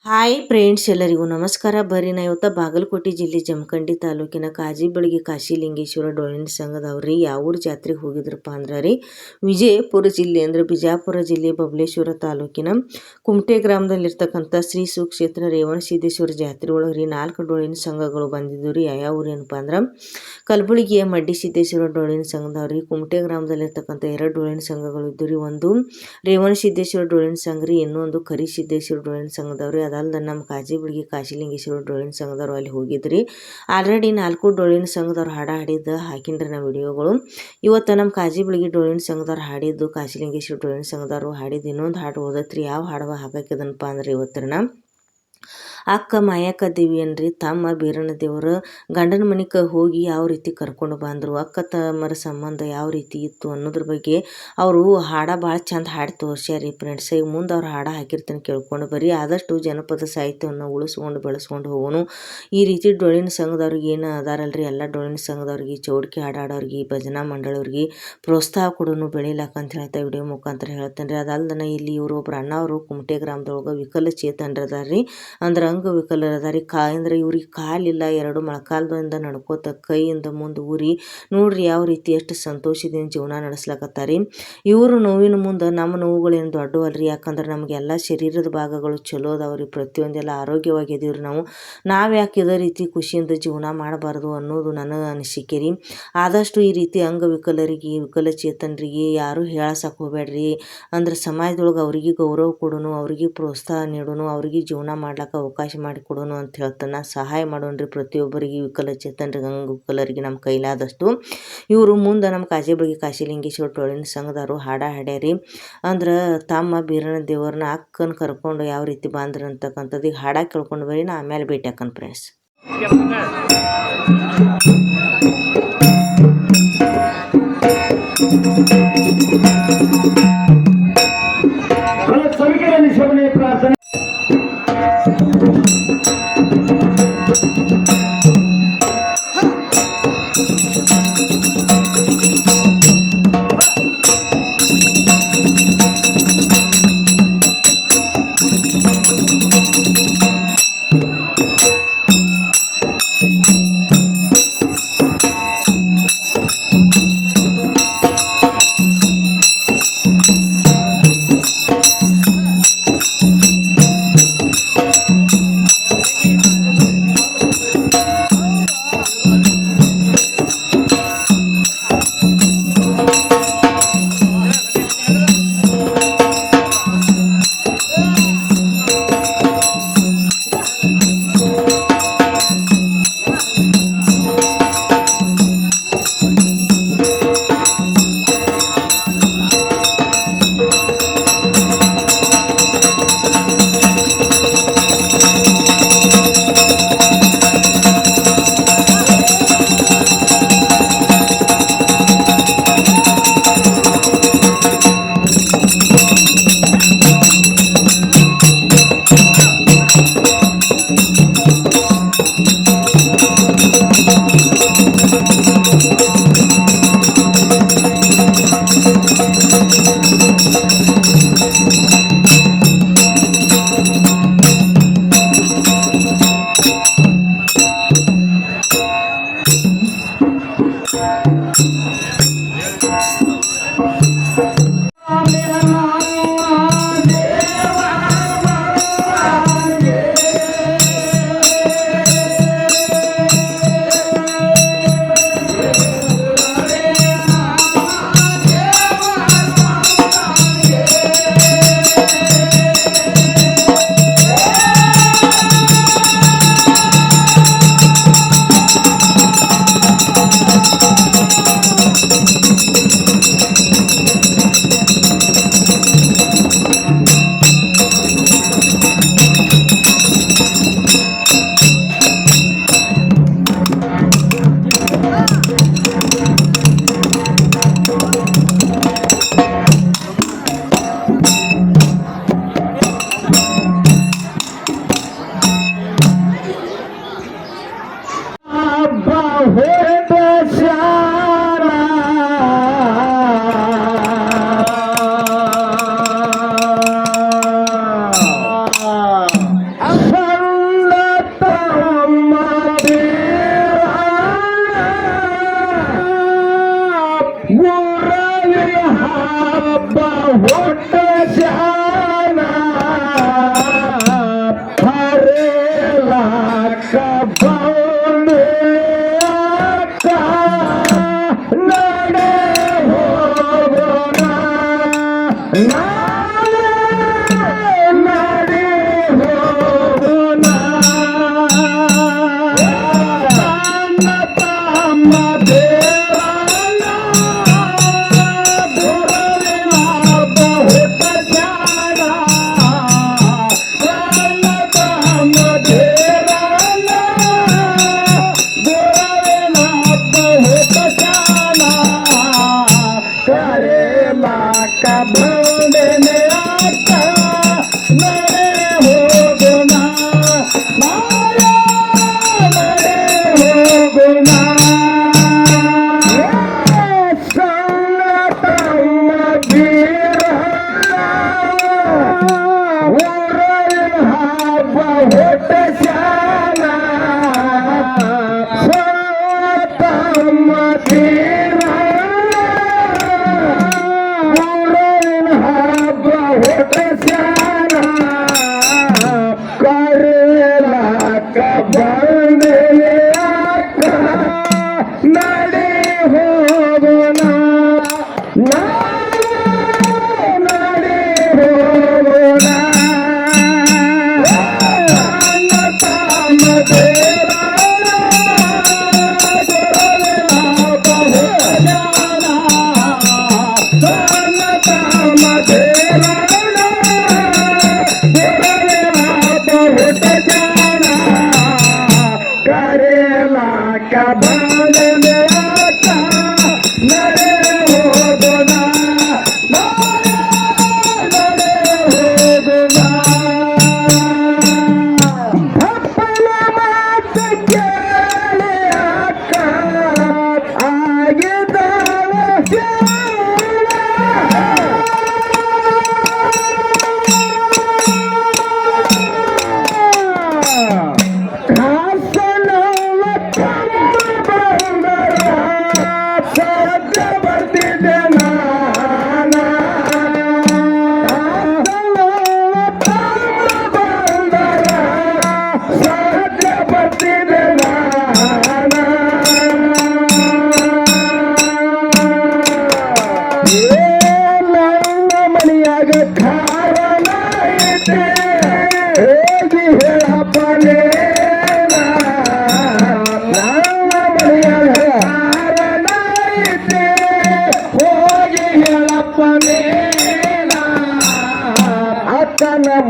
Hi friends, ಎಲ್ಲರಿಗೂ ನಮಸ್ಕಾರ. ಬರ್ರಿ ನಾ ಇವತ್ತು ಬಾಗಲಕೋಟೆ ಜಿಲ್ಲೆ ಜಮಖಂಡಿ ತಾಲೂಕಿನ ಕಾಜಿಬಳಗಿ ಕಾಶಿಲಿಂಗೇಶ್ವರ ಡೊಳ್ಳಿನ ಸಂಘದವ್ರಿ ಯಾವ ಜಾತ್ರೆಗೆ ಹೋಗಿದ್ರಪ್ಪ ಅಂದ್ರೆ ರೀ ವಿಜಯಪುರ ಜಿಲ್ಲೆ ಅಂದ್ರೆ ಬಿಜಾಪುರ ಜಿಲ್ಲೆ ಬಬಲೇಶ್ವರ ತಾಲೂಕಿನ ಕುಮಟೆ ಗ್ರಾಮದಲ್ಲಿರ್ತಕ್ಕಂಥ ಶ್ರೀ ಸುಕ್ಷೇತ್ರ ರೇವಣಸಿದ್ದೇಶ್ವರ ಜಾತ್ರೆ ಒಳಗೆ 4 ಡೊಳ್ಳಿನ ಸಂಘಗಳು ಬಂದಿದ್ದು ರೀ. ಯಾವ ಊರು ಏನಪ್ಪ ಅಂದ್ರೆ ಕಲಬುರಗಿಯ ಮಡ್ಡಿ ಸಿದ್ದೇಶ್ವರ ಡೊಳ್ಳಿನ ಸಂಘದವ್ರಿ. ಕುಮಟೆ ಗ್ರಾಮದಲ್ಲಿರ್ತಕ್ಕಂಥ 2 ಡೊಳ್ಳಿನ ಸಂಘಗಳು ಇದ್ದು ರೀ. ಒಂದು ರೇವಣಸಿದ್ದೇಶ್ವರ ಡೊಳ್ಳಿನ ಸಂಘ ರೀ, ಇನ್ನೊಂದು ಕರಿಸಿದ್ದೇಶ್ವರ ಡೊಳ್ಳಿನ ಸಂಘದವ್ರಿ. ಅದಲ್ಲದೆ ನಮ್ಮ ಕಾಜಿಬಳಗಿ ಕಾಶಿಲಿಂಗೇಶ್ವರ ಡೊಳ್ಳಿನ ಸಂಘದವ್ರು ಅಲ್ಲಿ ಹೋಗಿದ್ರಿ. ಆಲ್ರೆಡಿ 4 ಡೊಳ್ಳಿನ ಸಂಘದವ್ರು ಹಾಡಿದ್ದು ಹಾಕಿನ್ರಿ ನಾ ವಿಡಿಯೋಗಳು. ಇವತ್ತು ನಮ್ಮ ಕಾಜಿಬಳಗಿ ಡೊಳ್ಳಿನ ಸಂಘದವ್ರು ಹಾಡಿದ್ದು, ಕಾಶಿಲಿಂಗೇಶ್ವರ ಡೊಳ್ಳಿನ ಸಂಘದವ್ರು ಹಾಡಿದ್ದು ಇನ್ನೊಂದು ಹಾಡು ಓದತ್ರಿ. ಯಾವ ಹಾಡುವ ಹಾಕಕ್ಕಿದನಪ್ಪ ಅಂದ್ರೆ ಇವತ್ತರನ ಅಕ್ಕ ಮಾಯಕ್ಕ ದೇವಿ ಅನ್ರಿ ತಮ್ಮ ಬೀರಣ್ಣ ದೇವರು ಗಂಡನ ಮನೆಗೆ ಹೋಗಿ ಯಾವ ರೀತಿ ಕರ್ಕೊಂಡು ಬಂದರು, ಅಕ್ಕ ತಮ್ಮರ ಸಂಬಂಧ ಯಾವ ರೀತಿ ಇತ್ತು ಅನ್ನೋದ್ರ ಬಗ್ಗೆ ಅವರು ಹಾಡ ಭಾಳ ಚಂದ ಹಾಡಿ ತೋರ್ಸ್ಯಾರಿ ಫ್ರೆಂಡ್ಸ್. ಈಗ ಮುಂದೆ ಅವ್ರು ಹಾಡ ಹಾಕಿರ್ತಾನೆ ಕೇಳ್ಕೊಂಡು ಬರೀ. ಆದಷ್ಟು ಜನಪದ ಸಾಹಿತ್ಯವನ್ನು ಉಳಿಸ್ಕೊಂಡು ಬೆಳೆಸ್ಕೊಂಡು ಹೋಗೋನು. ಈ ರೀತಿ ಡೊಳ್ಳಿನ ಸಂಘದವ್ರಿಗೆ ಏನು ಅದಾರಲ್ರಿ, ಎಲ್ಲ ಡೊಳ್ಳಿನ ಸಂಘದವ್ರಿಗೆ, ಚೌಡ್ಕಿ ಹಾಡಾಡೋರಿಗೆ, ಭಜನಾ ಮಂಡಳವ್ರಿಗೆ ಪ್ರೋತ್ಸಾಹ ಕೊಡೋನು ಬೆಳಿಲಾಕಂತ ಹೇಳ್ತಾ ವಿಡಿಯೋ ಮುಖಾಂತರ ಹೇಳ್ತೇನೆ ರೀ. ಅದಲ್ದನ ಇಲ್ಲಿ ಇವರು ಒಬ್ರು ಅಣ್ಣವರು ಕುಮಟೆ ಗ್ರಾಮದೊಳಗೆ ವಿಕಲಚೇತನರು ಅದಾರ್ರಿ, ಅಂದ್ರೆ ಅಂಗವಿಕಲರು ಅದಾರಿ. ಅಂದ್ರೆ ಇವ್ರಿಗೆ ಕಾಲಿಲ್ಲ, 2 ಮೊಳಕಾಲದಿಂದ ನಡ್ಕೋತ ಕೈಯಿಂದ ಮುಂದೆ ಊರಿ ನೋಡ್ರಿ ಯಾವ ರೀತಿ ಎಷ್ಟು ಸಂತೋಷದಿಂದ ಜೀವನ ನಡೆಸ್ಲಕತ್ತಾರಿ. ಇವರು ನೋವಿನ ಮುಂದೆ ನಮ್ಮ ನೋವುಗಳೇನು ದೊಡ್ಡವಲ್ರಿ. ಯಾಕಂದ್ರೆ ನಮಗೆಲ್ಲ ಶರೀರದ ಭಾಗಗಳು ಚಲೋ ಅದಾವ್ರಿ, ಪ್ರತಿಯೊಂದೆಲ್ಲ ಆರೋಗ್ಯವಾಗಿದ್ದೀವ್ರಿ. ನಾವು ಯಾಕೆ ಇದೇ ರೀತಿ ಖುಷಿಯಿಂದ ಜೀವನ ಮಾಡಬಾರ್ದು ಅನ್ನೋದು ನನ್ನ ಅನಿಸಿಕೆ ರೀ. ಆದಷ್ಟು ಈ ರೀತಿ ಅಂಗವಿಕಲರಿಗೆ, ವಿಕಲಚೇತನರಿಗೆ ಯಾರು ಹೇಳಸಕ್ಕೆ ಹೋಗ್ಬೇಡ್ರಿ. ಅಂದ್ರೆ ಸಮಾಜದೊಳಗೆ ಅವ್ರಿಗೆ ಗೌರವ ಕೊಡೋನು, ಅವ್ರಿಗೆ ಪ್ರೋತ್ಸಾಹ ನೀಡೋನು, ಅವ್ರಿಗೆ ಜೀವನ ಮಾಡ್ಲಿಕ್ಕೆ ಅವಕಾಶ ಮಾಡಿಕೊಡೋನು ಅಂತ ಹೇಳ್ತಾನೆ. ಸಹಾಯ ಮಾಡೋಣ್ರಿ ಪ್ರತಿಯೊಬ್ಬರಿಗೆ, ವಿಕಲಚೇತನರಿಗೆ, ಅಂಗವಿಕಲರಿಗೆ ನಮ್ಮ ಕೈಲಾದಷ್ಟು. ಇವರು ಮುಂದೆ ನಮ್ಮ ಕಾಜಿಬಳಗಿ ಕಾಶಿಲಿಂಗೇಶ್ವರ ಡೊಳ್ಳಿನ ಸಂಘದವರು ಹಾಡ್ಯಾರಿ. ಅಂದ್ರೆ ತಮ್ಮ ಬೀರಣ್ಣ ದೇವ್ರನ್ನ ಅಕ್ಕನ ಕರ್ಕೊಂಡು ಯಾವ ರೀತಿ ಬಂದ್ರು ಅಂತಕ್ಕಂಥದ್ದು ಈಗ ಹಾಡ ಕೇಳ್ಕೊಂಡು ಬರೀ. ನಾ ಆಮೇಲೆ ಭೇಟಿ ಹಾಕನ್ ಫ್ರೆಂಡ್ಸ್. ಪ್ರಾರ್ಥನೆ ಹೊಟ್ಟ ಶಾನ ತಮ್ಮ ತೀರ ಊರಿನ ಹಬ್ಬ ಹೊಟ್ಟ ಶಾನ ಕರೆಲಾಕ ಬಂದೇನೆ ಅಕ್ಕ ನಡೆ ಹೋಗೋಣ ನಡೆ ಹೋಗೋಣ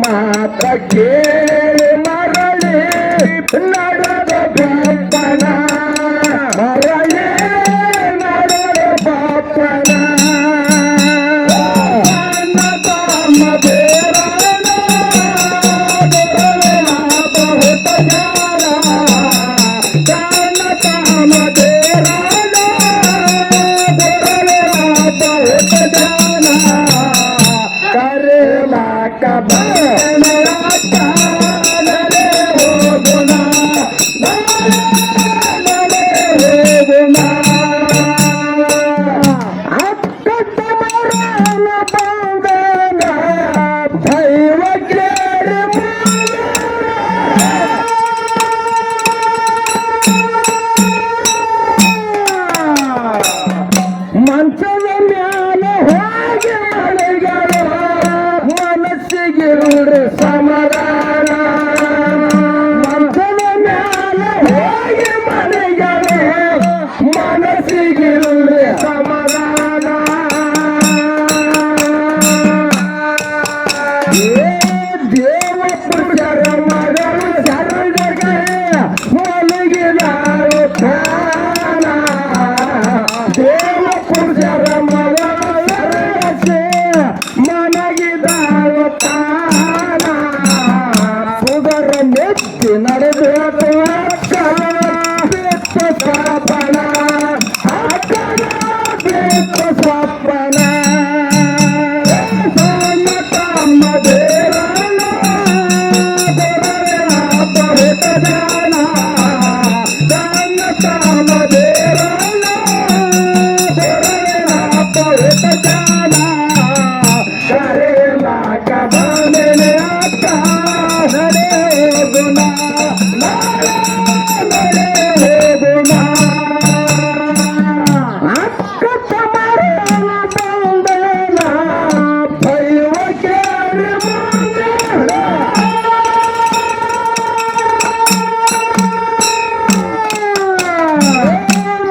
ಮಾತ ಕೇಳಿ ಮರಳಿ ನಡೆದ ಬಾಪನ ಮರಳಿ ನಡೆದ ಬಾಪನ ತಮ್ಮ ಬೇರನ ಬಹುತ ಜಾನ ತಮ್ಮ ಬೇರನ ಬಹುತ ಜಾನ ಕರೆಲಾಕ ಮಂಚದ ಮ್ಯಾಲ ಹೋಗಿ ಮನೆಗಳು ಮನಸ್ಸಿಗೆ ಸಮಾಧಾನ ಮಂಚದ ಮ್ಯಾಲ ಹೋಗಿ ಮನೆಗಳು ಮನಸ್ಸಿಗೆ ಸಮಾಧಾನ ದೇವ ಪುರುಷರ ಮಗಳು ಶರಣಗೆ ಮಲಗಿದಾರು ಪ್ರಾಣ ದೇವ ಪುರುಷರ ಮಗಳ ಮನಗಿದಾವ ತಾನ ಸುಧರ ನೆಚ್ಚಿ ನಡೆದು ಸ್ವಪ್ನ ಸ್ವಪ್ನ ತಮ್ಮ ದೇವನ ಬಹುತ ಜಾನ ತಮ್ಮ ದೇವನ ಬಹುತ ಜಾನ ಕರೆಲಾಕ ಬಂದೇನೆ ಅಕ್ಕ ನಡೆ ಹೋಗುಣ ನಡೆ ಹೋಗುಣ ಅಕ್ಕ ತಮರನ ಬಂದೇನ ಭೈವ ಕೇಳಿ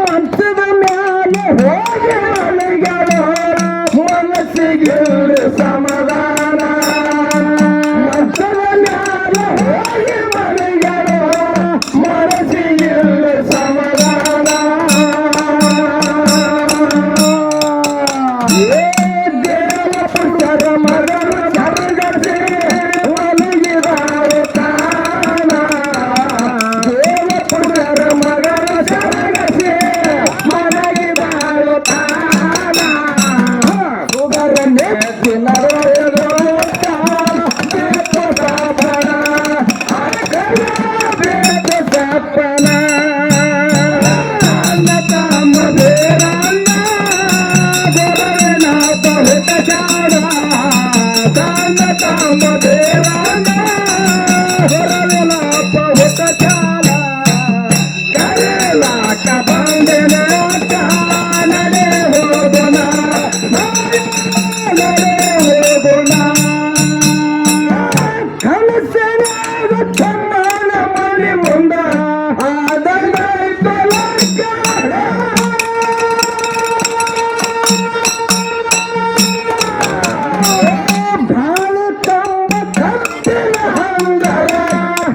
ಮಂಚದ ಮ್ಯಾಲೆ ಹೋಗಿ ಮನೆಗಳು ಮನಸ್ಸಿಗೆ ಸಮಾಧಾನ ಮಂಚದ ಮ್ಯಾಲೆ ಹೋಗಿ ಮನೆಗಳು ಮನಸ್ಸಿಗೆ ಸಮಾಧಾನ ದೇವ ಪುರುಷರ ಮಗನ ಸರ್ಗಸಿ ಒಲಗಿದಾರು ತಾನ ದೇವ ಪುರುಷರ ಮಗನ ಸರ್ಗಸಿ ಮಲಗಿದಾರು ತಾನ ಸುಧರ ನೆಚ್ಚಿ ನಡೆದು ಸ್ವಪ್ನ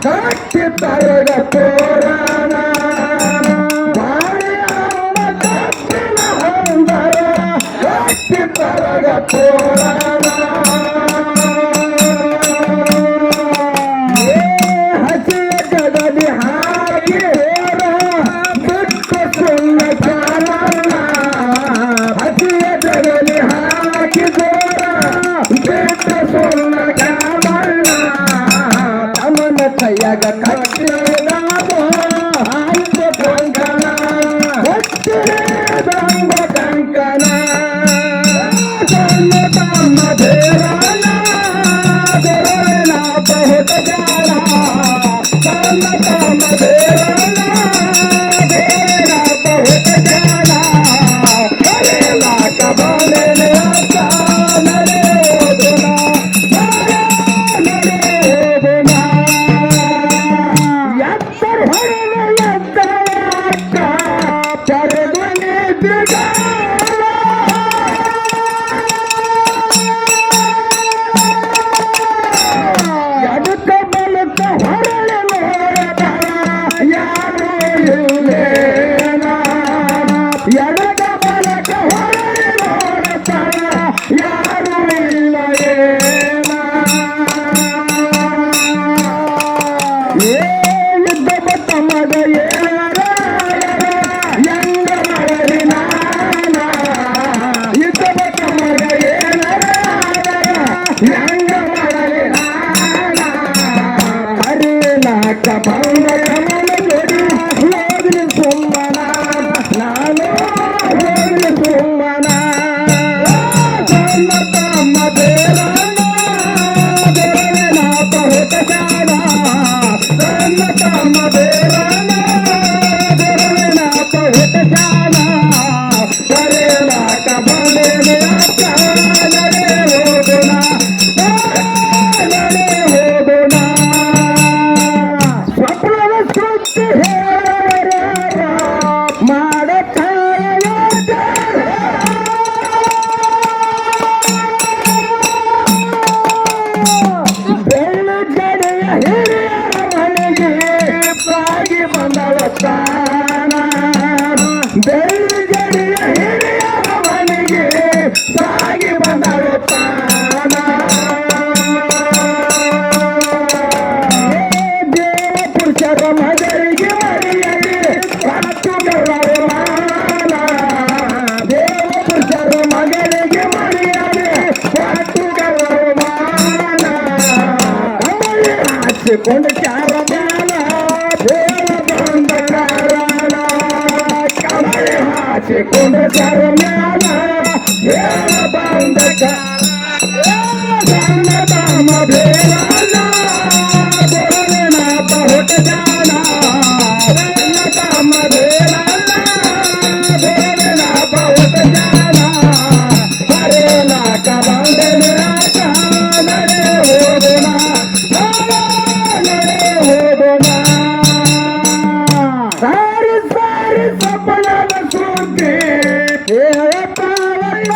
ಕಟ್ಟಿ ತರಗ ತೋರಣ ಬಾಳೆ ಅಮ್ಮ ಕಟ್ಟಿನ ಹಂದರ ಕಟ್ಟಿ ತರಗ ತೋರಣ ಹಸಿಯ ಜಗದಿ ಹಾಕಿ ಬಿಟ್ಟು ಸುಣ್ಣ ಚಾಲನ ಹಸಿಯ ಜಗದಿ ಹಾಕಿ ಬಿಟ್ಟು ಸುಣ್ಣ ಚಾಲನ ತಮನ ಕೈಯಾಗ ಕಟ್ಟಿದಾಗೋ ಆಯ್ತು ಕಂಕಣ ಕಟ್ಟಿದಂಗ ಕಂಕಣ ಸಣ್ಣ ತಮ್ಮ ದೇವನ ದೇವನ ಬಹುತ ಜಾಣ ಸಣ್ಣ ತಮ್ಮ ದೇವನ ದೇವನ ಬಹುತ ಜಾಣ ಕರೆಲಾಕ ಬಂದೆನೆ ಅಕ್ಕ ನಡೆಯೋದುನ ನಡೆಯೋದುನ ಎತ್ತರ ಹೊರಗೆ ಎತ್ತರ ಅಕ್ಕ ಪರದನೆ ಬಿಡ ಎಡಕ ಬಲಕ ಹೊರಳೆ ನೋಡದ ಯಾರು ಇಲ್ಲೇನ ಎಡಕ ಬಲಕ ಹೊರಳೆ ನೋಡದ ಯಾರು ಇಲ್ಲ ಏನ ಏ ಯುದ್ಧ ತಮಗ ಏನಾರ ಹೆಂಗ ಮಾಡಲಿ ನಾನ ಯುದ್ಧ ತಮಗ ಏನಾರ ಹೆಂಗ ಮಾಡಲಿ ನಾನ ಕರಿನಾಕ ಬಂದ ಕಮಲ ಜೋಡಿ ಹೋಗ್ಲಿ ಸುಮ್ಮನ ನಾನು ಹೋಗ್ಲಿ ಸುಮ್ಮನ ಸಣ್ಣ ತಮ್ಮ ದೇವನ ದೇವನ ಬಹುತ ಜಾಣ ಸಣ್ಣ ತಮ್ಮ ದೇವನ ದೇವನ ಬಹುತ ಜಾಣ ಕರೆಲಾಕ ಬಂದೆನೆ ಅಕ್ಕ ನಡೆ ಹೋಗೋಣ ನಡೆ ಹೋಗೋಣ ಸ್ವಪ್ನದ ಸುದ್ದಿ ಹೇಳವರ ಮಾಡುತ್ತಾರೆ ಬೆಳ್ಳಗಡೆಯ ಹಿರಿಯರ ಮನೆಗೆ ಸಾಗಿ ಬಂದವ ತಾನ ಬೆಳ್ಳಗಡೆಯ ಹಿರಿಯರ ಮನೆಗೆ ಸಾಗಿ ಬಂದವ ತಾನ ದೇವ ಪುರುಷರ ಮಗಳಿಗೆ ಮರಿಯಲಿ ಕಾತುಗರವ ಮಾನ ದೇವ ಪುರುಷರ ಮಗಳಿಗೆ ಮರಿಯಲಿ ಕಾತುಗರವ ಮಾನ ಕಮಲಿ ಹಾಸಿಕೊಂಡು ಚಾರ ಮ್ಯಾಲ ದೇವ ಬಂದ ಕಾರಣ ಕಮಲಿ ಹಾಸಿಕೊಂಡು ಚಾರ ಮ್ಯಾಲ ದೇವ ಬಂದ ಸಣ್ಣ ತಮ್ಮ ದೇವನ ದೇವನ ಬಹುತ ಜಾಣ ಸಣ್ಣ ತಮ್ಮ ದೇವನ ದೇವನ ಬಹುತ ಜಾಣ ಕರೆಲಾಕ ಬಂದೆನೆ ಅಕ್ಕ ನಡೆ ಹೋಗೋಣ ನಡೆ ಹೋಗೋಣ ಸಾರಿ ಸಾರಿ ಸಪನದ ಸುದ್ದಿ ಹೇಳಪ್ಪಾವಣ್ಣ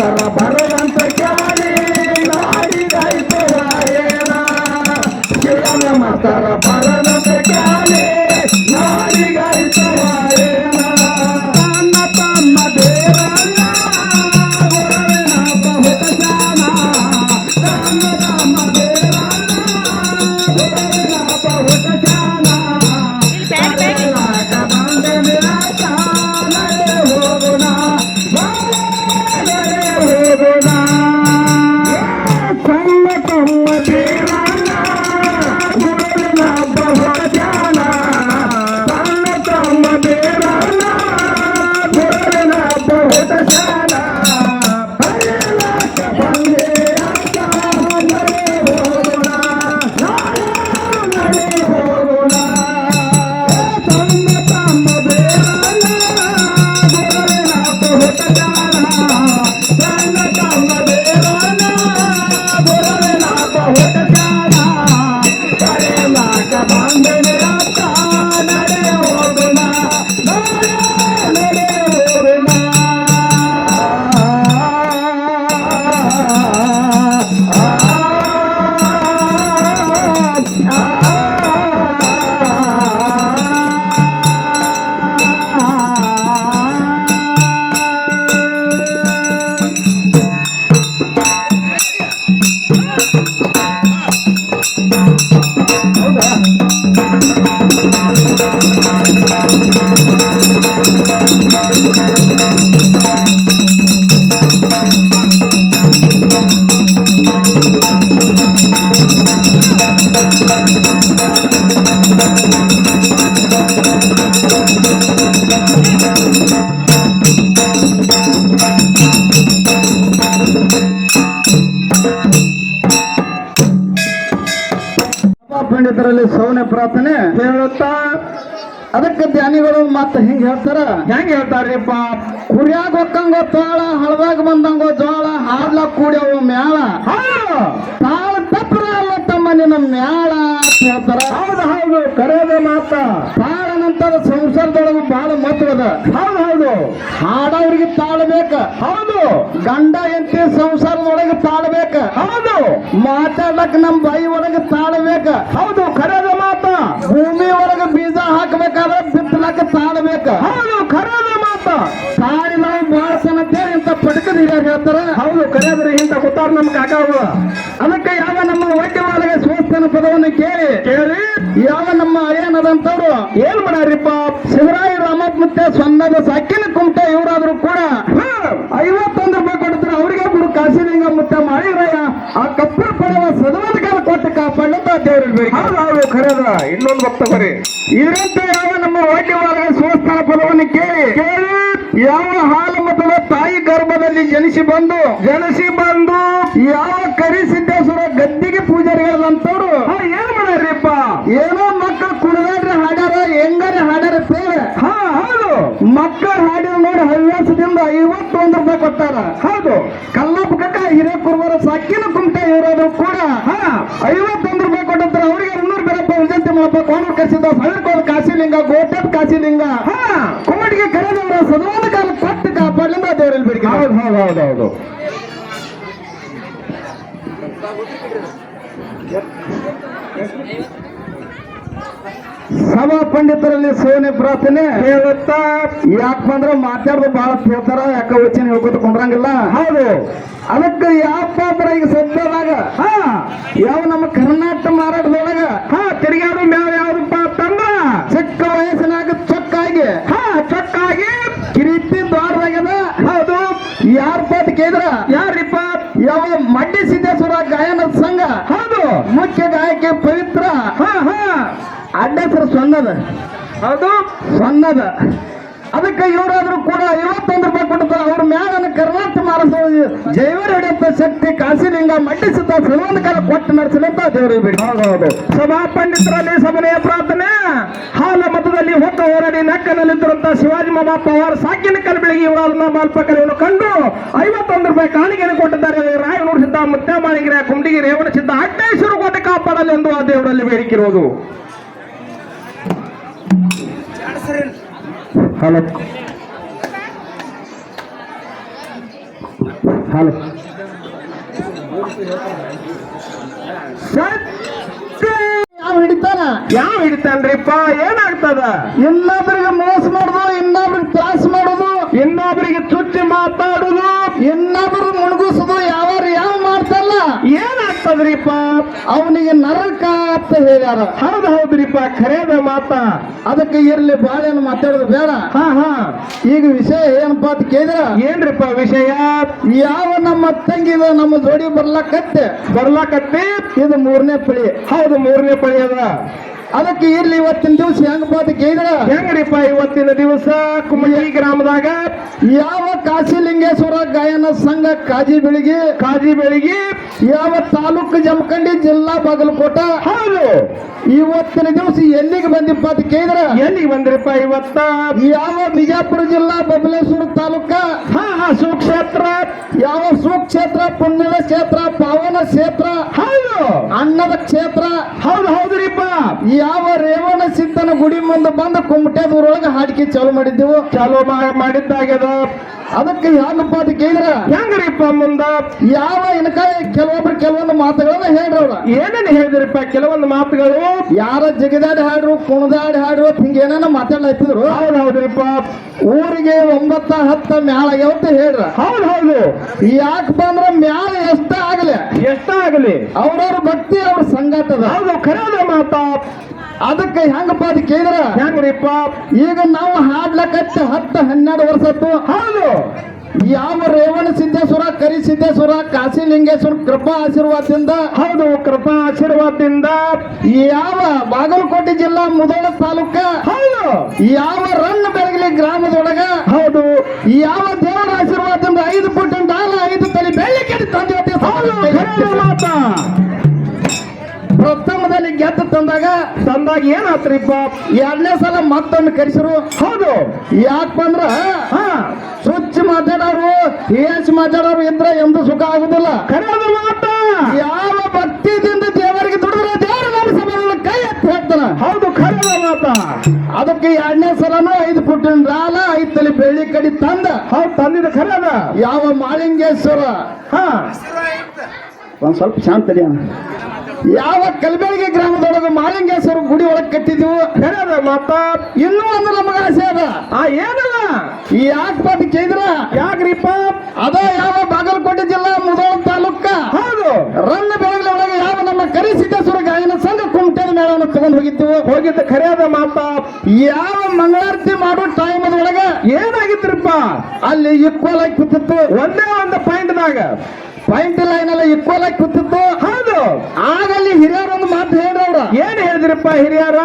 ಮಾಸ್ತರ ಬರದಂತ ಕೇಳಿ ನಾಡಿಗಾಯ್ತು ರಾಯಣ ಶಿವನ ಮಾಸ್ತರ ಬರದಂತ ಕೇಳಿ ನಾಡಿಗಾಯ್ತು ರಾಯಣ ತನ್ನ ತಮ್ಮ ದೇವಣ್ಣ ಗುರುವಿನ ಬಹುತ ಶಾನ ತನ್ನ ತಮ್ಮ ದೇವಣ್ಣ ಗುರುವಿನ ಬಹುತ ಶಾನ ಬಂದೆ ನಿರಾಶ ನಡೆ ಹೋಗೋಣ ಹೋಗೋಣ ತಮ್ಮ ತಮ್ಮ ದೇವಣ್ಣ ಗುರುವಿನ ಬಹುತ ಶಾನ ತನ್ನ ತಮ್ಮ ದೇವಣ್ಣ ಗುರುವಿನ ಬಹುತ ಶಾನ ಬಂದೆ ಅಂತ ನಡೆ ಹೋಗೋಣ ನಡೆ ಹೋಗೋಣ ತಮ್ಮ ತಮ್ಮ ದೇವಣ್ಣ ಗುರುವಿನ ಬಹುತ ಶಾನ ತನ್ನ ತಮ್ಮ ದೇವಣ್ಣ ಗುರುವಿನ ಬಹುತ ಶಾನ ಕರೆಲಾಕ ಬಂದೆ ನಿರಾಶ ನಡೆ ಹೋಗೋಣ ನಡೆ ಹೋಗೋಣ ಪಂಡಿತರಲ್ಲಿ ಸೌನೆ ಪ್ರಾರ್ಥನೆ ಹೇಳುತ್ತಾ ಅದಕ್ಕೆ ಧ್ಯಾನಿಗಳು ಮತ್ತೆ ಹಿಂಗ್ ಹೇಳ್ತಾರ ಹೆಂಗ್ ಹೇಳ್ತಾರ್ರಿಪ್ಪ ಕುರಿಯಾಗ ಹೊಕ್ಕಂಗೋ ತಾಳ ಹಳದಾಗ ಬಂದಂಗೋ ಜೋಳ ಹಾಡ್ಲ ಕೂಡ್ಯವು ಮ್ಯಾಳ ತಾಳ ತಪ್ಪರ ಅಲ್ಲ ತಮ್ಮ ನಿನ್ನ ಮ್ಯಾಳ ಅಂತ ಹೇಳ್ತಾರ ಹೌದು ಹೌದು ಕರೆಯದ ಮಾತ ತಾಳ ನಂತರ ಸಂಸಾರದೊಳಗೆ ಬಹಳ ಮಹತ್ವದ ಹೌದು ಹೌದು ಹಾಡವ್ರಿಗೆ ತಾಳ್ಬೇಕ ಹೌದು ಗಂಡ ಹೆಂಡತಿ ಸಂಸಾರದೊಳಗೆ ತಾಳ್ಬೇಕ ಹೌದು ಮಾತಾಡ್ಲಕ್ ನಮ್ ಬಾಯಿ ಒಳಗೆ ತಾಳ್ಬೇಕ ಹೌದು ಕರೆಯದ ಮಾತ ಭೂಮಿ ಒಳಗೆ ಬೀಜ ಹಾಕ್ಬೇಕಾದ್ರೆ ಬಿತ್ತಲಕ್ಕ ತಾಳ್ಬೇಕ ಹೌದು ಕರೆಯದ ಮಾತ ತಾಳಿ ನಾವು ಬಾಳ್ಸನ ಅಂತೇಳಿ ಇಂತ ಪಟಕದ ಹಿರಿಯರು ಹೇಳ್ತಾರ ಹೌದು ಕರೆಯದ್ರೆ ಇಂತ ಗೊತ್ತಾರ ನಮ್ ಕಾಕಾವು ಅದಕ್ಕೆ ಯಾವ ನಮ್ಮ ವಾಕ್ಯವಾಳಗೆ ಸ್ವಸ್ಥನ ಪದವನ್ನು ಕೇಳಿ ಯಾವ ನಮ್ಮ ಅಯ್ಯನದಂತವ್ರು ಏನ್ ಮಾಡ್ಯಾರಿಪ್ಪ ಶಿವರಾಯ ರಾಮಪ್ಪ ಮತ್ತೆ ಸೊನ್ನದ ಸಕ್ಕಿನ ಕುಮಟೆ ಇವರಾದ್ರು ಕೂಡ 51 ರೂಪಾಯಿ ಕೊಡ್ತಾರೆ ಅವರಿಗೆ ಗುರು ಕಾಶಿಲಿಂಗ ಮುತ್ತ ಮಾಡಿರಯ್ಯ ಆ ಕಪ್ಪು ಪಡೆಯುವ ಸದವಾದ ಕಾಲ ಕೊಟ್ಟು ಕಾಪಾಡಂತ ದೇವ್ರಿಗೆ ಹೌದು ಖರೇದ ಇನ್ನೊಂದು ಭಕ್ತ ಬರೀ ಇದರಂತೆ ಯಾವ ನಮ್ಮ ವಾಕ್ಯವಾಳಗೆ ಸ್ವಸ್ಥನ ಪದವನ್ನು ಕೇಳಿ ಯಾವ ಹಾಲು ಮತದ ತಾಯಿ ಗರ್ಭದಲ್ಲಿ ಜನಿಸಿ ಬಂದು ಯಾವ ಕರಿಸಿದ್ದೇಶ್ವರ ಗದ್ದಿಗೆ ಪೂಜಾರಿಗಳಂತವ್ರು ಏನ್ ಮಾಡ್ಯಾರಿಪ್ಪ ಏನೋ ಮಕ್ಕಳು ಕುಣಿದಾಡ್ರೆ ಹಾಡ್ಯಾರ ಹೆಂಗಾರೆ ಹಾಡ್ಯಾರ ಸೇವೆ ಹೌದು ಮಕ್ಕಳು ಹಾಡಿದ ನೋಡಿ ಹವ್ಯಾಸದಿಂದ 51 ರೂಪಾಯಿ ಕೊಟ್ಟಾರ ಹೌದು ಕಲ್ಲಪ್ಪ ಕಕ್ಕ ಹಿರೇಕುರ್ಬರ ಸಕ್ಕಿನ ಕುಮಟೆ ಇರೋದು ಕೂಡ 51 ರೂಪಾಯಿ ಕೊಟ್ಟಿರ್ತಾರೆ ಅವರಿಗೆ 200 ಬೇರಪ್ಪ ವಿಜಯಂತಿ ಮಾಪ ಕೋಣರ್ ಕಸಿದ ಸಳಕೋದ ಕಾಶಿಲಿಂಗ ಗೋಟದ ಕಾಶಿಲಿಂಗ ಕುಮ್ಮಡಿಗೆ ಕರೆದವರ ಸದವಾದ ಕಾಲ ಕೊಟ್ಟು ಕಾಪಾಡಲಿಂದ ದೇವರಲ್ಲಿ ಬೇಡಿಕೆ ಹೌದು ಹೌದು ಹೌದು ಹೌದು ಸಭಾ ಪಂಡಿತರಲ್ಲಿ ಸೋನೆ ಪ್ರಾರ್ಥನೆ ಹೇಳುತ್ತಾ ಯಾಕೆ ಬಂದ್ರೆ ಮಾತಾಡೋದು ಬಹಳ ಹೇಳ್ತಾರ ಯಾಕ ವಚನ ಹೇಳ್ಕೊತ ಕೊಂಡ್ರಂಗಿಲ್ಲ ಹೌದು ಅದಕ್ಕೆ ಯಾಕಂದ್ರ ಈಗ ಸದ್ಯದಾಗ ಯಾವ ನಮ್ಮ ಕರ್ನಾಟಕ ಮಾರಾಟದೊಳಗ ತಿರುಗಾಡು ಮೇವ ಯಾವ್ದಪ್ಪ ಅಂತಂದ್ರ ಚಿಕ್ಕ ವಯಸ್ಸಿನಾಗ ಚೊಕ್ಕಾಗಿ ಕಿರೀಟಿ ದ್ವಾರದಾಗದ ಹೌದು ಯಾರಪ್ಪ ಅಂತ ಕೇಳಿದ್ರ ಯಾರಿಪ್ಪ ಯಾವ ಮಡ್ಡಿ ಸಿದ್ದೇಶ್ವರ ಗಾಯನ ಸಂಘ ಹೌದು ಮುಖ್ಯ ಗಾಯಕಿ ಪವಿತ್ರ ಅಡ್ಡ ಹೆಸರು ಸೊನ್ನದ ಹೌದು ಸೊನ್ನದ ಅದಕ್ಕೆ ಇವರಾದ್ರೂ ಕೂಡ 51 ರೂಪಾಯಿ ಕೊಡ್ತಾರೆ ಅವ್ರ ಮ್ಯಾಲ ಕರ್ನಾಟಕ ಮಾರಸ ಜೈವರ ಹಿಡಿಯುತ್ತ ಶಕ್ತಿ ಕಾಶಿಲಿಂಗ ಮಂಡಿಸಿದ್ದ ಸಲವಂದ ಕಾಲ ಕೊಟ್ಟು ನಡೆಸಲಿಂತ ದೇವರು ಬಿಡಿ ಹೌದು ಸಭಾ ಪಂಡಿತರಲ್ಲಿ ಸಭೆಯ ಪ್ರಾರ್ಥನೆ ಹಾಲ ಮತದಲ್ಲಿ ಹೊತ್ತ ಹೋರಾಡಿ ನಕ್ಕನಲ್ಲಿದ್ದಂತ ಶಿವಾಜಿ ಮಹಾಪ್ಪ ಅವರ ಸಾಕಿನ ಕಲ್ಬೆಳಗಿ ಇವರನ್ನ ಮಾಲ್ಪಕರನ್ನು ಕಂಡು 51 ರೂಪಾಯಿ ಕಾಣಿಕೆಯನ್ನು ಕೊಟ್ಟಿದ್ದಾರೆ ರಾಯನೂರು ಸಿದ್ಧ ಮುತ್ಯಮಾಳಿಗಿರ ಕುಂಡಿಗಿ ರೇವಣ ಸಿದ್ಧ ಅಡ್ಡೇಶ್ವರ ಕೋಟೆ ಕಾಪಾಡಲಿ ಎಂದು ಆ ದೇವರಲ್ಲಿ ಬೇಡಿಕಿರುವುದು ಹಲೋ ಹಲೋ ಯಾವ ಹಿಡಿತಾನ ಯಾವ ಹಿಡಿತಾನ್ರಿಪ್ಪ ಏನಾಗ್ತದ ಇನ್ನೊಬ್ಬರಿಗೆ ಮೋಸ ಮಾಡುದು ಇನ್ನೊಬ್ರಿಗೆ ತ್ರಾಸ ಮಾಡುದು ಇನ್ನೊಬ್ಬರಿಗೆ ಚುಚ್ಚಿ ಮಾತಾಡುದು ಇನ್ನೊಬ್ರು ಮುಣಗುಸುದು ಯಾವ ಮಾಡ್ತಲ್ಲ ಏನಾಗ್ತದ್ರಿಪ್ಪ ಅವನಿಗೆ ನರಕ ಅಂತ ಹೇಳ್ಯಾರ ಹೌದ್ರಿಪ್ಪ ಖರೇದ ಮಾತ ಅದಕ್ಕೆ ಇರ್ಲಿ ಬಾಳೆಯನ್ನು ಮಾತಾಡೋದು ಬೇಡ ಈಗ ವಿಷಯ ಏನಪ್ಪಾ ಅಂತ ಕೇಳಿದ್ರ ಏನ್ರಿಪ್ಪ ವಿಷಯ ಯಾವ ನಮ್ಮ ತಂಗಿದ ನಮ್ಮ ಜೋಡಿ ಬರ್ಲಾಕತ್ತೆ ಇದು 3ನೇ ಪಳಿ ಹೌದು 3ನೇ ಪಳಿ ಅದ ಅದಕ್ಕೆ ಇರ್ಲಿ ಇವತ್ತಿನ ದಿವಸ ಹೆಂಗಪ್ಪ ಅಂತ ಕೇಳಿದ್ರ ಹೆಂಗ್ರಿಪ್ಪ ಇವತ್ತಿನ ದಿವಸ ಕುಮಟಿ ಗ್ರಾಮದಾಗ ಯಾವ ಕಾಶಿಲಿಂಗೇಶ್ವರ ಗಾಯನ ಸಂಘ ಕಾಜಿ ಬೆಳಗಿ ಯಾವ ತಾಲೂಕು ಜಮಖಂಡಿ ಜಿಲ್ಲಾ ಬಾಗಲಕೋಟ ಹೌದು ಇವತ್ತಿನ ದಿವಸ ಎಲ್ಲಿಗೆ ಬಂದಿಪ್ಪ ಅಂತ ಕೇಳಿದ್ರ ಎಲ್ಲಿಗೆ ಬಂದ್ರಿಪ್ಪ ಇವತ್ತ ಯಾವ ಬಿಜಾಪುರ ಜಿಲ್ಲಾ ಬಬಲೇಶ್ವರ ತಾಲೂಕ ಸುಕ್ಷೇತ್ರ ಯಾವ ಸುಕ್ಷೇತ್ರ ಪುಣ್ಯದ ಕ್ಷೇತ್ರ ಪಾವನ ಕ್ಷೇತ್ರ ಹೌದು ಅನ್ನದ ಕ್ಷೇತ್ರ ಹೌದ್ರಿಪ್ಪ ಯಾವ ರೇವಣ ಸಿದ್ದನ ಗುಡಿ ಮುಂದೆ ಬಂದು ಕುಮಟೆದೂರೊಳಗೆ ಹಾಡಿಕೆ ಚಾಲು ಮಾಡಿದ್ದೆವು ಮಾಡಿದ್ದಾಗ್ಯದ ಅದಕ್ಕೆ ಹೆಂಗಪ್ಪ ಅಂತ ಕೇಳಿದ್ರ ಹೆಂಗ್ರಿಪ್ಪ ಮುಂದ ಯಾವ ಇನ್ಕಾಯಿ ಕೆಲವೊಂದು ಮಾತುಗಳನ್ನ ಹೇಳ್ರವ್ರ ಏನೇನು ಹೇಳಿದ್ರಿಪ್ಪ ಕೆಲವೊಂದು ಮಾತುಗಳು ಯಾರ ಜಗದಾಡಿ ಹಾಡ್ರು ಕುಣದಾಡಿ ಹಾಡ್ರು ಹಿಂಗ ಏನೇನ ಮಾತಾಡ್ಲತ್ತಿದ್ರು ಹೌದ್ರಿಪ್ಪ ಊರಿಗೆ 9-10 ಮ್ಯಾಲ ಅಂತ ಹೇಳ್ರ ಹೌದು ಯಾಕಪ್ಪ ಅಂದ್ರ ಮ್ಯಾಲ ಎಷ್ಟ ಆಗಲಿ ಅವ್ರವ್ರ ಭಕ್ತಿ ಅವ್ರ ಸಂಗಾಟದ ಹೌದು ಖರೇದ ಮಾತ ಅದಕ್ಕೆ ಹೆಂಗಪ್ಪ ಅದು ಕೇಳಿದ್ರ ಹೆಂಗ್ರಿಪ್ಪ ಈಗ ನಾವು ಹಾಡ್ಲಕತ್ತ 10-12 ವರ್ಷ ಹೌದು ಯಾವ ರೇವಣ ಸಿದ್ದೇಶ್ವರ ಕರಿ ಸಿದ್ದೇಶ್ವರ ಕಾಶಿಲಿಂಗೇಶ್ವರ ಕೃಪಾ ಆಶೀರ್ವಾದದಿಂದ ಯಾವ ಬಾಗಲಕೋಟೆ ಜಿಲ್ಲಾ ಮುಧೋಳ ತಾಲೂಕ ಹೌದು ಯಾವ ರನ್ನ ಬೆಳಗಲಿ ಗ್ರಾಮದೊಳಗ ಹೌದು ಯಾವ ದೇವರ ಆಶೀರ್ವಾದದಿಂದ 5 ಫುಟ್ ಡಾಲ 5 ತಲೆ ಬೆಳ್ಳಿ ಕೆಟ್ಟ ತಂದೆ ಪ್ರಥಮದಲ್ಲಿ ಗೆದ್ದು ತಂದಾಗ ಏನಾತ್ರಿಪ್ಪ 2ನೇ ಸಲ ಮತ್ತೊಂದು ಕರೆಸಿರು ಹೌದು ಯಾಕಂದ್ರ ಸ್ವಚ್ಛ ಮಾತಾಡೋರು ಮಾತಾಡೋರು ಇದ್ರೆ ಎಂದು ಸುಖ ಆಗುದಿಲ್ಲ ಖರೇದ ಮಾತ ಯಾವ ಭಕ್ತಿದಿಂದ ದೇವರಿಗೆ ದುಡಿದ್ರೆ ದೇವರು ನಮ್ಮ ಸಮಾನ ಕೈ ಎತ್ತಿ ಹೇಳ್ತಾನ ಹೌದು ಖರೇದ ಮಾತ ಅದಕ್ಕೆ 2ನೇ ಸಲನು 5 ಫುಟ್ಟಿನ ರಾಲ 5 ತಲೆ ಬೆಳ್ಳಿ ಕಡಿ ತಂದಿದ ಖರೇದ ಯಾವ ಮಾಳಿಂಗೇಶ್ವರ ಒಂದ್ ಸ್ವಲ್ಪ ಶಾಂತ ಯಾವ ಕಲಬೆಳಗಿ ಗ್ರಾಮದೊಳಗೆ ಮಾಲಿಂಗೇಶ್ವರ ಗುಡಿ ಒಳಗೆ ಕಟ್ಟಿದ್ವು ಖರೇದ ಮಾತ ಇನ್ನೂ ಒಂದು ನಮಗ ಆಸೆ ಅದ ಏನಲ್ಲ ಯಾಕಪ್ಪ ಅಂತ ಕೇಳಿದ್ರ ಯಾಕ್ರಿಪ್ಪ ಅದ ಯಾವ ಬಾಗಲಕೋಟೆ ಜಿಲ್ಲಾ ಮುಧೋಳ ತಾಲೂಕ ಹೌದು ರನ್ನ ಬೆಳಗಲಿ ಒಳಗೆ ಯಾವ ನಮ್ಮ ಕರಿ ಸಿದ್ದೇಶ್ವರ ಗಾಯನ ಸಂಘ ಕುಮಟೆದ ಮೇಳವನ್ನು ತಗೊಂಡು ಹೋಗಿದ್ದು ಖರೇದ ಮಾತ ಯಾವ ಮಂಗಳಾರತಿ ಮಾಡೋ ಟೈಮ್ ಒಳಗ ಏನಾಗಿತ್ರಿಪ್ಪ ಅಲ್ಲಿ ಈಕ್ವಲ್ ಆಗಿ ಕೂತಿತ್ತು ಒಂದೇ ಒಂದು ಪಾಯಿಂಟ್ ಲೈನ್ ಎಲ್ಲ ಈಕ್ವಲ್ ಆಗಿ ಕೂತಿತ್ತು ಹೌದು ಆಗಲ್ಲಿ ಹಿರಿಯರ ಒಂದು ಮಾತು ಹೇಳ್ರವ್ರ ಏನ್ ಹೇಳಿದ್ರಪ್ಪ ಹಿರಿಯರ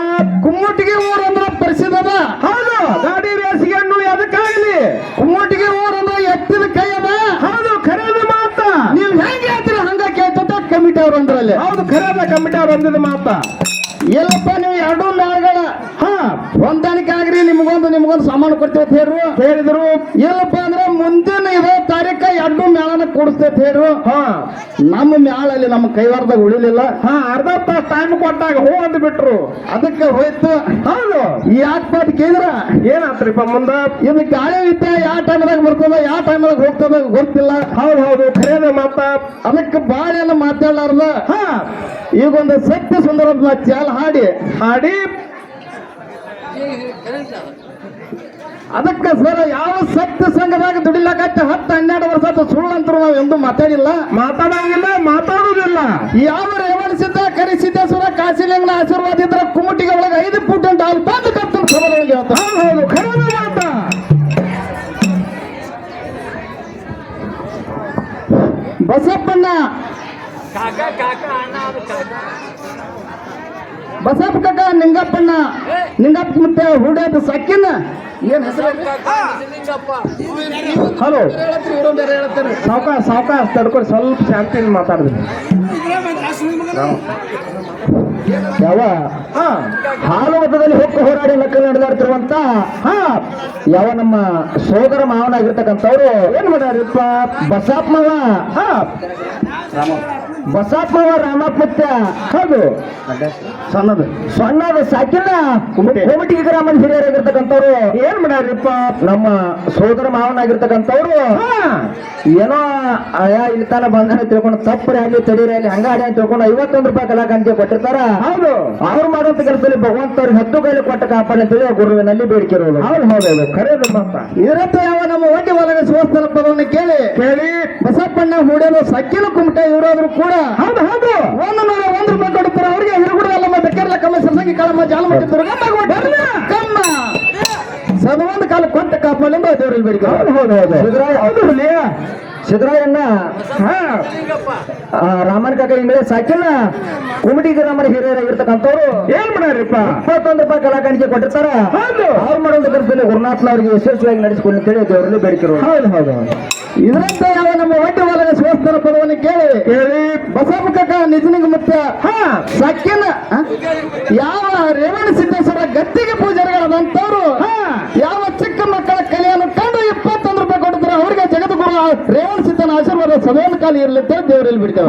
ಕುಮ್ಮಟಿಗೆ ಊರ್ ಅಂದ್ರ ಪರಿಸಿದ ಹೌದು ಗಾಡಿ ರೇಸಿಗೆ ಅದಕ್ಕಾಗಲಿ ಕುಮ್ಮಟಿಗೆ ಊರ್ ಅಂದ್ರ ಎತ್ತಿದ ಕೈ ಅದ ಹೌದು ಖರೇದ ಮಾತ ನೀವ್ ಹೆಂಗ ಹೇಳ್ತೀರಿ ಹಂಗ ಕೇಳ್ತದ ಕಮಿಟಿ ಅವ್ರು ಅಂದ್ರಲ್ಲಿ ಹೌದು ಖರೇದ ಕಮಿಟಿ ಅವ್ರು ಅಂದಿದ ಮಾತ ಎಲ್ಲಪ್ಪ ನೀವು 2 ಮೇಳಗಳ ಹೊಂದಾಣಿಕೆ ಆಗ್ರಿ ನಿಮ್ಗೊಂದು ಸಾಮಾನು ಕೊಡ್ತೀವಿ ಅಂತ ಹೇಳಿದ್ರು ಎಲ್ಲಪ್ಪ ಅಂದ್ರೆ ಮುಂದಿನ 2 ತಾರೀಕ 2 ಮೇಳನ ಕೊಡಿಸ್ತೇವೆ ಹೇಳ್ರು ನಮ್ಮ ಮ್ಯಾಳಲ್ಲಿ ನಮ್ಮ ಕೈವಾರದಾಗ ಉಳಿಲಿಲ್ಲ ಅರ್ಧ ತಾಸು ಟೈಮ್ ಕೊಟ್ಟಾಗ ಅಂದ್ ಬಿಟ್ರು ಅದಕ್ಕೆ ಹೋಯ್ತು ಹೌದು ಯಾಕಪ್ಪ ಅಂತ ಕೇಳಿದ್ರ ಏನಾತ್ರಿಪ್ಪ ಮುಂದ ಇದು ಗಾಳಿ ವಿದ್ಯೆ ಯಾವ ಟೈಮ್ದಾಗ ಬರ್ತದ ಯಾವ ಟೈಮ್ದಾಗ ಹೋಗ್ತದ ಗೊತ್ತಿಲ್ಲ ಹೌದು ಖರೇದ ಮಾತ ಅದಕ್ಕೆ ಬಾಳ ಎಲ್ಲ ಮಾತಾಡ್ಲಾರ್ದ ಈಗ ಒಂದು ಸತ್ಯ ಸುಂದರ ಚಾಲ ಹಾಡಿ ಅದಕ್ಕೆ ಸರ್ ಯಾವ ಸತ್ಯ ಸಂಘದಾಗ ದುಡಿಲಾಕತ್ತೆ 10-12 ವರ್ಷ ಸುಳ್ಳು ಅಂತ ನಾವು ಎಂದು ಮಾತಾಡಂಗಿಲ್ಲ ಮಾತಾಡುವುದಿಲ್ಲ ಯಾವ ರೇವಣ ಸಿದ್ಧ ಕರಿ ಸಿದ್ದೇಶ್ವರ ಕಾಶಿಲಿಂಗನ ಆಶೀರ್ವಾದ ಇದ್ರೆ ಕುಮಟಿಗೆ ಒಳಗೆ 5 ಫುಟ್ ಡಾಲ್ ಬಂದು ಕರ್ತನ ಸಭೆಗಳಿಗೆ ಹೌದು ಖರೇದ ಮಾತ ಬಸಪ್ಪಣ್ಣ ಬಸಪ್ಪ ಕಾಕ ನಿಂಗಪ್ಪಣ್ಣ ನಿಂಗಪ್ಪ ಮತ್ತೆ ಹುಡ್ಯಾದ ಸಕ್ಕಿನ ಏನ್ ಹೆಸರು ಹಲೋ ಸಾವಕಾಶ ತಡ್ಕೊಂಡು ಸ್ವಲ್ಪ ಶಾಂತಿಯಿಂದ ಮಾತಾಡಿದ್ರಿ ಯಾವ ಹಾಲು ಮತದಲ್ಲಿ ಹೊಕ್ಕು ಹೋರಾಡಿ ಲೆಕ್ಕ ನಡೆದಾಡ್ತಿರುವಂತ ಯಾವ ನಮ್ಮ ಸೋದರ ಮಾವನಾಗಿರ್ತಕ್ಕಂಥವ್ರು ಏನ್ ಮಾಡ್ಯಾರಿಪ್ಪ ಬಸಪ್ಪ ಮಾವ ಬಸಪ್ಪವ ರಾಮಪುತ್ತ ಹೌದು ಸಣ್ಣದು ಸಣ್ಣದು ಸಾಕಿಲ್ಲ ಕೋಮಟಿಗೆ ಗ್ರಾಮದ ಹಿರಿಯರಾಗಿರ್ತಕ್ಕಂಥವ್ರು ಏನ್ ಮಾಡ್ಯಾರಪ್ಪ ನಮ್ಮ ಸೋದರ ಮಾವನಾಗಿರ್ತಕ್ಕಂಥವ್ರು ಏನೋ ಅಯ್ಯ ಇಲ್ಲಿ ತಾನ ಬಂದ ತಿಳ್ಕೊಂಡು ತಪ್ಪು ಅಲ್ಲಿ ತಡೀರಿ ಅಲ್ಲಿ ಹಂಗ ಅಡಿ ಅಂತ ತಿಳ್ಕೊಂಡು 51 ರೂಪಾಯಿ ಕಲಾಕಾಂತಿ ಕೊಟ್ಟಿರ್ತಾರ ಹೌದು ಅವ್ರು ಮಾಡುವಂತ ಕೆಲಸದಲ್ಲಿ ಭಗವಂತವ್ರಿಗೆ 10 ಕೈಲಿ ಕೊಟ್ಟ ಕಾಪಾಡಿ ಅಂತೇಳಿ ಗುರುವಿನಲ್ಲಿ ಬೇಡಿಕೆ ಇರೋದು ಹೌದು ಹೌದು ಖರೇದು ಮಾತ ಇದರಂತ ಯಾವ ನಮ್ಮ ಒಡ್ಡಿ ಒಳಗೆ ಶಿವಸ್ಥಾನ ಪದವನ್ನು ಕೇಳಿ ಬಸಪ್ಪಣ್ಣ ಹೂಡೇನು ಸಕ್ಕಿನ ಕುಮಟ ಇವರಾದ್ರು ಕೂಡ ಹೌದು ಹೌದು 101 ರೂಪಾಯಿ ಕೊಡ್ತಾರೆ ಅವ್ರಿಗೆ ಹಿರುಗುಡ ಎಲ್ಲ ಬೆಕ್ಕರ್ಲ ಕಮ್ಮ ಸರ್ಸಂಗಿ ಕಳಮ್ಮ ಜಾಲಮಟ್ಟಿ ದುರ್ಗಮ್ಮ ಕಮ್ಮ ಸದೊಂದು ಕಾಲ ಕೊಟ್ಟ ಕಾಪಾಡಿಂದ ದೇವರಲ್ಲಿ ಬೇಡಿಕೆ ಹೌದು ಹೌದು ಹೌದು ಸಿದ್ದರಾಯಣ್ಣ ರಾಮನ್ ಕಾಕ ಇಂಗ್ಲೀಷ್ ಸಾಕಿಲ್ಲ ಕುಮಟಿ ಗ್ರಾಮದ ಹಿರಿಯರಾಗಿರ್ತಕ್ಕಂಥವ್ರು ಏನ್ ಮಾಡ್ಯಾರಪ್ಪ 21 ರೂಪಾಯಿ ಕಲಾಕಾಣಿಕೆ ಕೊಟ್ಟಿರ್ತಾರ ಅವ್ರು ಮಾಡೋದು ಕೆಲಸದಲ್ಲಿ ಗುರುನಾಥ್ನ ಅವರಿಗೆ ವಿಶೇಷವಾಗಿ ನಡೆಸಿಕೊಂಡು ಅಂತೇಳಿ ದೇವರಲ್ಲಿ ಬೇಡಿಕೆ ಹೌದು ಹೌದು ಇದರಂತೆ ಯಾವ ನಮ್ಮ ಒಡ್ಡಿ ಒಳಗೆ ಶಿವಸ್ಥಾನ ಪದವನ್ನು ಕೇಳಿ ಬಸಪ್ಪ ಕಾಕ ನಿಜನಿಗೆ ಮತ್ತೆ ಸಕ್ಕಿನ ಯಾವ ರೇವಣ ಸಿದ್ದೇಶ್ವರ ಗದ್ದಿಗೆ ಪೂಜಾರಿಗಳಾದಂತವ್ರು ಯಾವ ಚಿಕ್ಕ ಮಕ್ಕಳ ಕಲೆಯನ್ನು ಕಂಡು 21 ರೂಪಾಯಿ ಕೊಟ್ಟಿದ್ರೆ ಅವ್ರಿಗೆ ಜಗದ್ಗುರು ರೇವಣ ಸಿದ್ದನ ಆಶೀರ್ವಾದ ಸದೋನ್ ಕಾಲ ಇರ್ಲಿಕ್ಕೆ ದೇವರಲ್ಲಿ ಬಿಡ್ತೇವೆ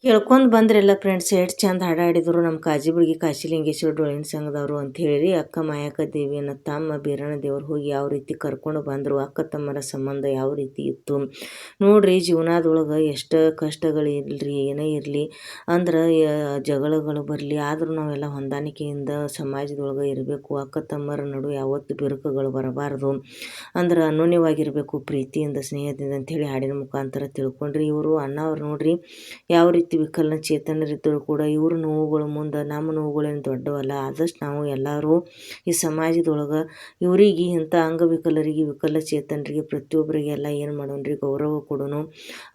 ಕೇಳ್ಕೊಂಡು ಬಂದ್ರೆಲ್ಲ ಫ್ರೆಂಡ್ಸ್ ಎಷ್ಟು ಚಂದ ಹಾಡಾಡಿದ್ರು ನಮ್ಮ ಕಾಜಿಬುಳ್ಗಿ ಕಾಶಿಲಿಂಗೇಶ್ವರ ಡೊಳ್ಳಿನ ಸಂಘದವರು ಅಂತ ಹೇಳಿ ಅಕ್ಕ ಮಾಯಕ್ಕ ದೇವಿಯನ್ನು ತಮ್ಮ ಬೀರಣ ದೇವ್ರು ಹೋಗಿ ಯಾವ ರೀತಿ ಕರ್ಕೊಂಡು ಬಂದರು ಅಕ್ಕ ತಮ್ಮರ ಸಂಬಂಧ ಯಾವ ರೀತಿ ಇತ್ತು ನೋಡ್ರಿ ಜೀವನದೊಳಗೆ ಎಷ್ಟು ಕಷ್ಟಗಳು ಇರಲಿ ಏನೇ ಇರಲಿ ಅಂದ್ರೆ ಜಗಳಗಳು ಬರಲಿ ಆದರೂ ನಾವೆಲ್ಲ ಹೊಂದಾಣಿಕೆಯಿಂದ ಸಮಾಜದೊಳಗೆ ಇರಬೇಕು ಅಕ್ಕ ತಮ್ಮರ ನಡು ಯಾವತ್ತು ಬಿರುಕುಗಳು ಬರಬಾರ್ದು ಅಂದ್ರೆ ಅನ್ಯೋನ್ಯವಾಗಿರಬೇಕು ಪ್ರೀತಿಯಿಂದ ಸ್ನೇಹದಿಂದ ಅಂಥೇಳಿ ಹಾಡಿನ ಮುಖಾಂತರ ತಿಳ್ಕೊಂಡ್ರಿ ಇವರು ಅಣ್ಣ ಅವ್ರು ನೋಡ್ರಿ ಯಾವ ರೀತಿ ವಿಕಲಚೇತನರಿದ್ದರೂ ಕೂಡ ಇವ್ರ ನೋವುಗಳು ಮುಂದೆ ನಮ್ಮ ನೋವುಗಳೇನು ದೊಡ್ಡವಲ್ಲ ಆದಷ್ಟು ನಾವು ಎಲ್ಲರೂ ಈ ಸಮಾಜದೊಳಗೆ ಇವರಿಗೆ ಇಂಥ ಅಂಗವಿಕಲರಿಗೆ ವಿಕಲಚೇತನರಿಗೆ ಪ್ರತಿಯೊಬ್ಬರಿಗೆ ಎಲ್ಲ ಏನು ಮಾಡೋಣ್ರಿ ಗೌರವ ಕೊಡೋನು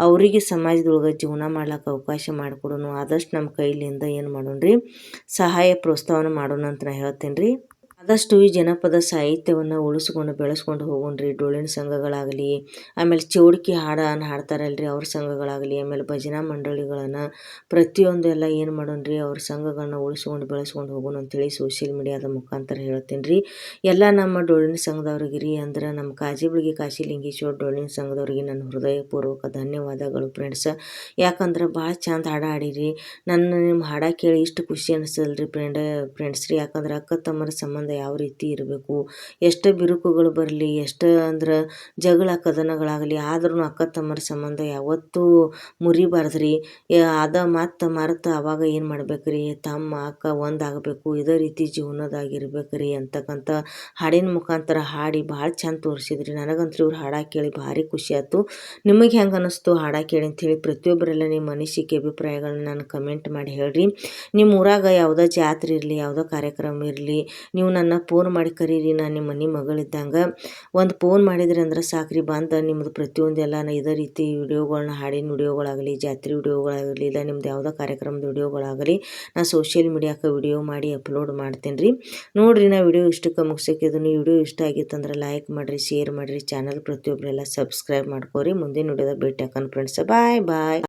ಅವರಿಗೆ ಸಮಾಜದೊಳಗೆ ಜೀವನ ಮಾಡ್ಲಿಕ್ಕೆ ಅವಕಾಶ ಮಾಡಿಕೊಡೋನು ಆದಷ್ಟು ನಮ್ಮ ಕೈಲಿಂದ ಏನು ಮಾಡೋಣ್ರಿ ಸಹಾಯ ಪ್ರೋತ್ಸಾಹನ ಮಾಡೋಣ ಅಂತ ನಾನು ಹೇಳ್ತೇನೆ ರೀ ಆದಷ್ಟು ಈ ಜನಪದ ಸಾಹಿತ್ಯವನ್ನು ಉಳಿಸ್ಕೊಂಡು ಬೆಳೆಸ್ಕೊಂಡು ಹೋಗೋಣ್ರಿ ಡೊಳ್ಳಿನ ಸಂಘಗಳಾಗಲಿ ಆಮೇಲೆ ಚೌಡಿಕೆ ಹಾಡನ್ನು ಹಾಡ್ತಾರಲ್ರಿ ಅವ್ರ ಸಂಘಗಳಾಗಲಿ ಆಮೇಲೆ ಭಜನಾ ಮಂಡಳಿಗಳನ್ನು ಪ್ರತಿಯೊಂದು ಎಲ್ಲ ಏನು ಮಾಡೋಣ್ರಿ ಅವ್ರ ಸಂಘಗಳನ್ನ ಉಳಿಸ್ಕೊಂಡು ಬೆಳೆಸ್ಕೊಂಡು ಹೋಗೋಣ ಅಂತೇಳಿ ಸೋಷಿಯಲ್ ಮೀಡಿಯಾದ ಮುಖಾಂತರ ಹೇಳ್ತೀನಿ ರೀ ಎಲ್ಲ ನಮ್ಮ ಡೊಳ್ಳಿನ ಸಂಘದವ್ರಿಗೆ ರೀ ಅಂದ್ರೆ ನಮ್ಮ ಕಾಜಿಬುಳ್ಗಿ ಕಾಶಿಲಿಂಗೇಶ್ವರ ಡೊಳ್ಳಿನ ಸಂಘದವ್ರಿಗೆ ನನ್ನ ಹೃದಯಪೂರ್ವಕ ಧನ್ಯವಾದಗಳು ಫ್ರೆಂಡ್ಸ್ ಯಾಕಂದ್ರೆ ಭಾಳ ಚಂದ ಹಾಡು ಹಾಡಿರಿ ನಿಮ್ಮ ಹಾಡ ಕೇಳಿ ಇಷ್ಟು ಖುಷಿ ಅನಿಸ್ತಲ್ರಿ ಫ್ರೆಂಡ್ಸ್ ರೀ ಯಾಕಂದ್ರೆ ಅಕ್ಕ ತಮ್ಮರ ಸಂಬಂಧ ಯಾವ ರೀತಿ ಇರಬೇಕು ಎಷ್ಟು ಬಿರುಕುಗಳು ಬರಲಿ ಎಷ್ಟು ಅಂದ್ರೆ ಜಗಳ ಕದನಗಳಾಗಲಿ ಆದ್ರೂ ಅಕ್ಕ ತಮ್ಮರ ಸಂಬಂಧ ಯಾವತ್ತೂ ಮುರಿಬಾರ್ದ್ರಿ ಅದ ಮತ್ತು ಮರೆತು ಆವಾಗ ಏನು ಮಾಡ್ಬೇಕ್ರಿ ತಮ್ಮ ಅಕ್ಕ ಒಂದಾಗಬೇಕು ಇದೇ ರೀತಿ ಜೀವನದಾಗಿರ್ಬೇಕ್ರಿ ಅಂತಕ್ಕಂಥ ಹಾಡಿನ ಮುಖಾಂತರ ಹಾಡಿ ಭಾಳ ಚಂದ ತೋರಿಸಿದ್ರಿ ನನಗಂತೂ ಇವ್ರು ಹಾಡ ಕೇಳಿ ಭಾರಿ ಖುಷಿ ಆಯ್ತು ನಿಮಗೆ ಹೆಂಗೆ ಅನ್ನಿಸ್ತು ಹಾಡ ಕೇಳಿ ಅಂಥೇಳಿ ಪ್ರತಿಯೊಬ್ಬರೆಲ್ಲ ನಿಮ್ಮ ಅನಿಸಿಕೆ ಅಭಿಪ್ರಾಯಗಳನ್ನ ನಾನು ಕಮೆಂಟ್ ಮಾಡಿ ಹೇಳ್ರಿ ನಿಮ್ಮ ಊರಾಗ ಯಾವುದೋ ಜಾತ್ರೆ ಇರಲಿ ಯಾವುದೋ ಕಾರ್ಯಕ್ರಮ ಇರಲಿ ನೀವು ನನ್ನ ಫೋನ್ ಮಾಡಿ ಕರೀರಿ ನಾನು ನಿಮ್ಮ ಮನೆ ಮಗಳಿದ್ದಂಗೆ ಒಂದು ಫೋನ್ ಮಾಡಿದ್ರಿ ಅಂದ್ರೆ ಸಾಕ್ರಿ ಬಂದು ನಿಮ್ಮದು ಪ್ರತಿಯೊಂದೆಲ್ಲ ಇದೇ ರೀತಿ ವಿಡಿಯೋಗಳನ್ನ ಹಾಡಿನ ವಿಡಿಯೋಗಳಾಗಲಿ ಜಾತ್ರೆ ವಿಡಿಯೋಗಳಾಗಲಿ ಇಲ್ಲ ನಿಮ್ದು ಯಾವುದೋ ಕಾರ್ಯಕ್ರಮದ ವಿಡಿಯೋಗಳಾಗಲಿ ನಾನು ಸೋಷಿಯಲ್ ಮೀಡಿಯಾಕ್ಕೆ ವಿಡಿಯೋ ಮಾಡಿ ಅಪ್ಲೋಡ್ ಮಾಡ್ತೇನೆ ರೀ ನೋಡಿರಿ ನಾ ವಿಡಿಯೋ ಇಷ್ಟಕ್ಕೆ ಮುಗಿಸೋಕಿದನ್ನು ವಿಡಿಯೋ ಇಷ್ಟ ಆಗಿತ್ತಂದ್ರೆ ಲೈಕ್ ಮಾಡಿರಿ ಶೇರ್ ಮಾಡಿರಿ ಚಾನಲ್ ಪ್ರತಿಯೊಬ್ಬರೆಲ್ಲ ಸಬ್ಸ್ಕ್ರೈಬ್ ಮಾಡ್ಕೋರಿ ಮುಂದಿನ ವಿಡಿಯೋದಾಗ ಭೇಟಿ ಹಾಕೋಣ ಫ್ರೆಂಡ್ಸ್ ಬಾಯ್ ಬಾಯ್